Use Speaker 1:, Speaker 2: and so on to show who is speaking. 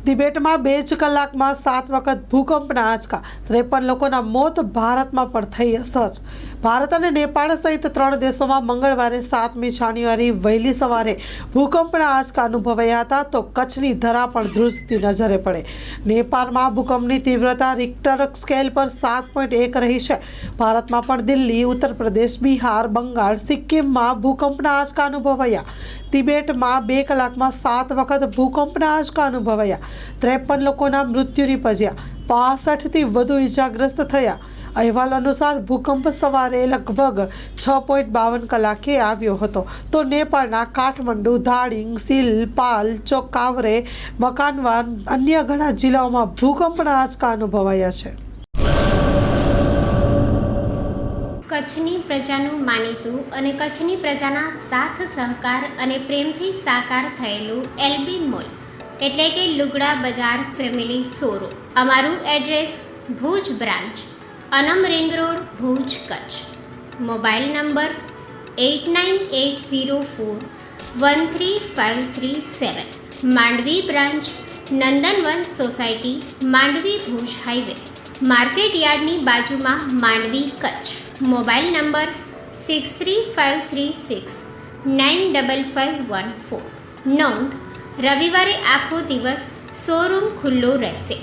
Speaker 1: તિબેટમાં 2 જ કલાકમાં 7 વખત ભૂકંપના આંચકા, 53 લોકોના મોત. ભારતમાં પણ થઈ અસર. ભારત અને નેપાળ સહિત 3 દેશોમાં મંગળવારે 7મી જાન્યુઆરી વહેલી સવારે ભૂકંપના આંચકા અનુભવાયા હતા, તો કચ્છની ધરા પણ ધ્રુજતી નજરે પડે. નેપાળમાં ભૂકંપની તીવ્રતા રિક્ટર સ્કેલ પર 7.1 રહી છે. ભારતમાં પણ દિલ્હી, ઉત્તર પ્રદેશ, બિહાર, બંગાળ, સિક્કિમમાં ભૂકંપના આંચકા અનુભવાયા. તિબેટમાં 2 કલાકમાં 7 વખત ભૂકંપના આંચકા અનુભવાયા. 53 લોકોના મૃત્યુ નિપજ્યા. 65થી વધુ ઇજાગ્રસ્ત થયા. અહેવાલ અનુસાર ભૂકંપ સવારે લગભગ 6.52 કલાકે આવ્યો હતો, તો નેપાળના કાઠમંડુ, ધાડિંગ, સિલ, પાલ, ચોકાવરે, મકાનવાન અન્ય ઘણા જિલ્લાઓમાં ભૂકંપના આંચકા અનુભવાયા છે.
Speaker 2: કચ્છની પ્રજાનું માનીતું અને કચ્છની પ્રજાના સાથ સહકાર અને પ્રેમથી સાકાર થયેલું એલબી મોલ એટલે કે લુગડા બજાર ફેમિલી શોરૂમ. અમારું address Bhuj branch, Anam ring road, Bhuj, Kutch. Mobile number 8980413537. Mandvi branch, Nandanvan society, Mandvi, Bhuj highway, market યાર્ડની બાજુમાં, માંડવી, કચ્છ. Mobile number 6353695514. નોંધ: રવિવારે આખો દિવસ શોરૂમ ખુલ્લો રહેશે.